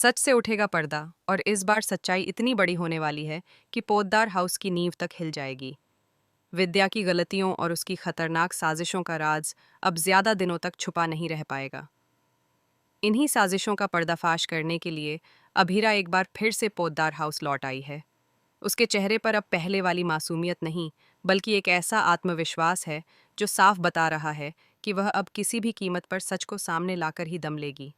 सच से उठेगा पर्दा और इस बार सच्चाई इतनी बड़ी होने वाली है कि पोद्दार हाउस की नींव तक हिल जाएगी। विद्या की गलतियों और उसकी खतरनाक साजिशों का राज अब ज्यादा दिनों तक छुपा नहीं रह पाएगा। इन्हीं साजिशों का पर्दाफाश करने के लिए अभीरा एक बार फिर से पोद्दार हाउस लौट आई है। उसके चेहरे पर अब पहले वाली मासूमियत नहीं, बल्कि एक ऐसा आत्मविश्वास है जो साफ बता रहा है कि वह अब किसी भी कीमत पर सच को सामने लाकर ही दम लेगी।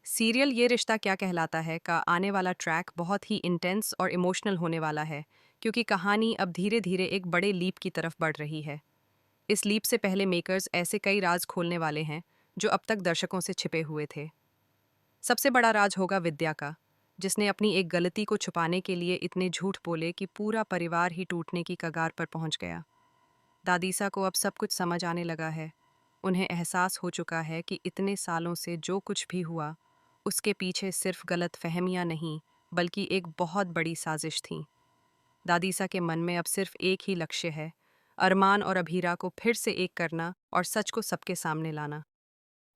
सीरियल ये रिश्ता क्या कहलाता है का आने वाला ट्रैक बहुत ही इंटेंस और इमोशनल होने वाला है, क्योंकि कहानी अब धीरे धीरे एक बड़े लीप की तरफ बढ़ रही है। इस लीप से पहले मेकर्स ऐसे कई राज खोलने वाले हैं जो अब तक दर्शकों से छिपे हुए थे। सबसे बड़ा राज होगा विद्या का, जिसने अपनी एक गलती को छुपाने के लिए इतने झूठ बोले कि पूरा परिवार ही टूटने की कगार पर पहुंच गया। दादीसा को अब सब कुछ समझ आने लगा है। उन्हें एहसास हो चुका है कि इतने सालों से जो कुछ भी हुआ, उसके पीछे सिर्फ गलत फहमियां नहीं, बल्कि एक बहुत बड़ी साजिश थी। दादीसा के मन में अब सिर्फ एक ही लक्ष्य है, अरमान और अभीरा को फिर से एक करना और सच को सबके सामने लाना।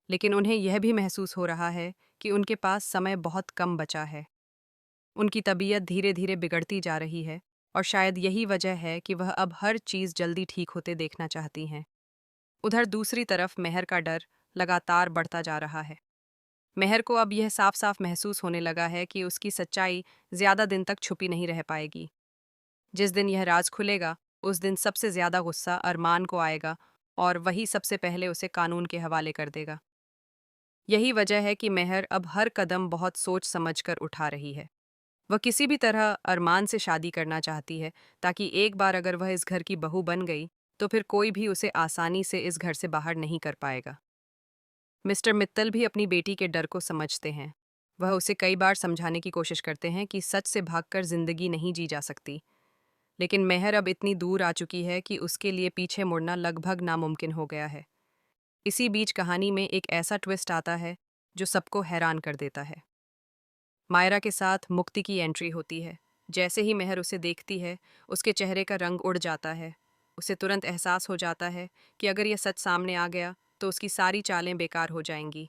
लेकिन उन्हें यह भी महसूस हो रहा है कि उनके पास समय बहुत कम बचा है। उनकी तबीयत धीरे धीरे बिगड़ती जा रही है, और शायद यही वजह है कि वह अब हर चीज़ जल्दी ठीक होते देखना चाहती हैं। उधर दूसरी तरफ मेहर का डर लगातार बढ़ता जा रहा है। मेहर को अब यह साफ साफ महसूस होने लगा है कि उसकी सच्चाई ज्यादा दिन तक छुपी नहीं रह पाएगी। जिस दिन यह राज खुलेगा, उस दिन सबसे ज्यादा गुस्सा अरमान को आएगा, और वही सबसे पहले उसे कानून के हवाले कर देगा। यही वजह है कि मेहर अब हर कदम बहुत सोच समझकर उठा रही है। वह किसी भी तरह अरमान से शादी करना चाहती है, ताकि एक बार अगर वह इस घर की बहू बन गई, तो फिर कोई भी उसे आसानी से इस घर से बाहर नहीं कर पाएगा। मिस्टर मित्तल भी अपनी बेटी के डर को समझते हैं। वह उसे कई बार समझाने की कोशिश करते हैं कि सच से भागकर जिंदगी नहीं जी जा सकती। लेकिन मेहर अब इतनी दूर आ चुकी है कि उसके लिए पीछे मुड़ना लगभग नामुमकिन हो गया है। इसी बीच कहानी में एक ऐसा ट्विस्ट आता है जो सबको हैरान कर देता है। मायरा के साथ मुक्ति की एंट्री होती है। जैसे ही मेहर उसे देखती है, उसके चेहरे का रंग उड़ जाता है। उसे तुरंत एहसास हो जाता है कि अगर यह सच सामने आ गया तो उसकी सारी चालें बेकार हो जाएंगी।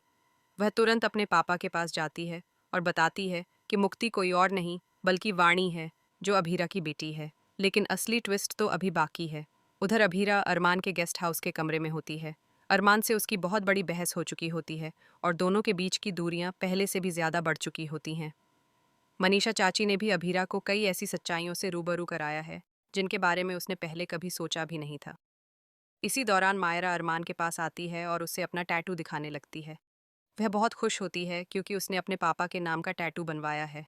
वह तुरंत अपने पापा के पास जाती है और बताती है कि मुक्ति कोई और नहीं बल्कि वाणी है, जो अभीरा की बेटी है। लेकिन असली ट्विस्ट तो अभी बाकी है। उधर अभीरा अरमान के गेस्ट हाउस के कमरे में होती है। अरमान से उसकी बहुत बड़ी बहस हो चुकी होती है, और दोनों के बीच की दूरियां पहले से भी ज्यादा बढ़ चुकी होती हैं। मनीषा चाची ने भी अभीरा को कई ऐसी सच्चाइयों से रूबरू कराया है जिनके बारे में उसने पहले कभी सोचा भी नहीं था। इसी दौरान मायरा अरमान के पास आती है और उसे अपना टैटू दिखाने लगती है। वह बहुत खुश होती है क्योंकि उसने अपने पापा के नाम का टैटू बनवाया है।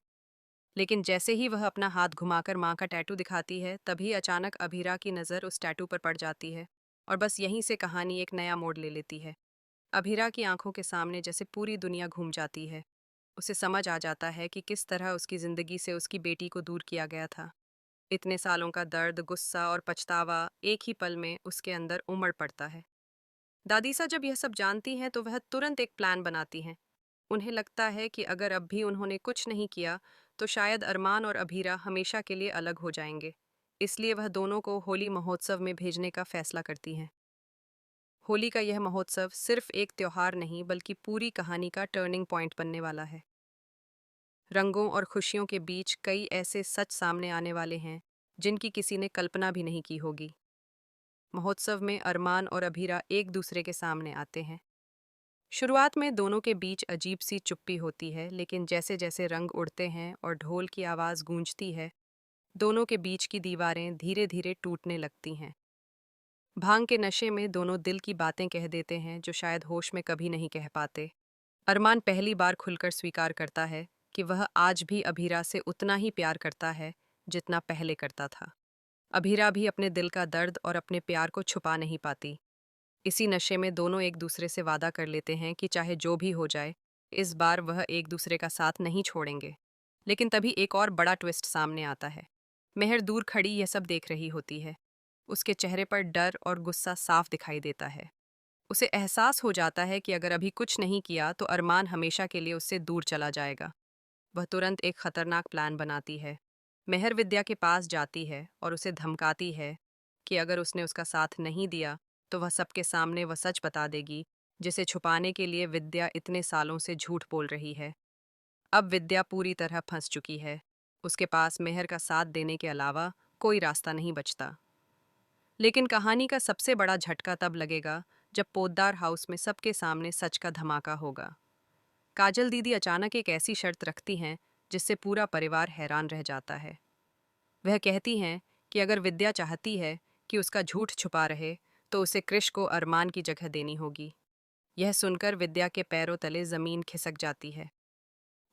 लेकिन जैसे ही वह अपना हाथ घुमाकर माँ का टैटू दिखाती है, तभी अचानक अभीरा की नज़र उस टैटू पर पड़ जाती है, और बस यहीं से कहानी एक नया मोड़ ले लेती है। अभीरा की आंखों के सामने जैसे पूरी दुनिया घूम जाती है। उसे समझ आ जाता है कि किस तरह उसकी ज़िंदगी से उसकी बेटी को दूर किया गया था। इतने सालों का दर्द, गुस्सा और पछतावा एक ही पल में उसके अंदर उमड़ पड़ता है। दादीसा जब यह सब जानती हैं तो वह तुरंत एक प्लान बनाती हैं। उन्हें लगता है कि अगर अब भी उन्होंने कुछ नहीं किया, तो शायद अरमान और अभीरा हमेशा के लिए अलग हो जाएंगे। इसलिए वह दोनों को होली महोत्सव में भेजने का फैसला करती हैं। होली का यह महोत्सव सिर्फ एक त्योहार नहीं, बल्कि पूरी कहानी का टर्निंग पॉइंट बनने वाला है। रंगों और खुशियों के बीच कई ऐसे सच सामने आने वाले हैं जिनकी किसी ने कल्पना भी नहीं की होगी। महोत्सव में अरमान और अभीरा एक दूसरे के सामने आते हैं। शुरुआत में दोनों के बीच अजीब सी चुप्पी होती है, लेकिन जैसे जैसे रंग उड़ते हैं और ढोल की आवाज़ गूंजती है, दोनों के बीच की दीवारें धीरे धीरे टूटने लगती हैं। भांग के नशे में दोनों दिल की बातें कह देते हैं जो शायद होश में कभी नहीं कह पाते। अरमान पहली बार खुलकर स्वीकार करता है कि वह आज भी अभीरा से उतना ही प्यार करता है जितना पहले करता था। अभीरा भी अपने दिल का दर्द और अपने प्यार को छुपा नहीं पाती। इसी नशे में दोनों एक दूसरे से वादा कर लेते हैं कि चाहे जो भी हो जाए, इस बार वह एक दूसरे का साथ नहीं छोड़ेंगे। लेकिन तभी एक और बड़ा ट्विस्ट सामने आता है। मेहर दूर खड़ी यह सब देख रही होती है। उसके चेहरे पर डर और गुस्सा साफ दिखाई देता है। उसे एहसास हो जाता है कि अगर अभी कुछ नहीं किया तो अरमान हमेशा के लिए उससे दूर चला जाएगा। वह तुरंत एक खतरनाक प्लान बनाती है। मेहर विद्या के पास जाती है और उसे धमकाती है कि अगर उसने उसका साथ नहीं दिया तो वह सबके सामने वह सच बता देगी जिसे छुपाने के लिए विद्या इतने सालों से झूठ बोल रही है। अब विद्या पूरी तरह फंस चुकी है। उसके पास मेहर का साथ देने के अलावा कोई रास्ता नहीं बचता। लेकिन कहानी का सबसे बड़ा झटका तब लगेगा जब पोद्दार हाउस में सबके सामने सच का धमाका होगा। काजल दीदी अचानक एक ऐसी शर्त रखती हैं जिससे पूरा परिवार हैरान रह जाता है। वह कहती हैं कि अगर विद्या चाहती है कि उसका झूठ छुपा रहे तो उसे कृष को अरमान की जगह देनी होगी। यह सुनकर विद्या के पैरों तले जमीन खिसक जाती है।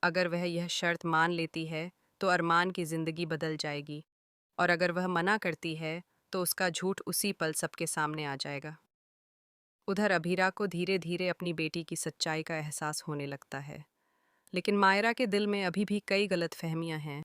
अगर वह यह शर्त मान लेती है तो अरमान की जिंदगी बदल जाएगी, और अगर वह मना करती है तो उसका झूठ उसी पल सबके सामने आ जाएगा। उधर अभीरा को धीरे धीरे अपनी बेटी की सच्चाई का एहसास होने लगता है, लेकिन मायरा के दिल में अभी भी कई गलतफहमियां हैं।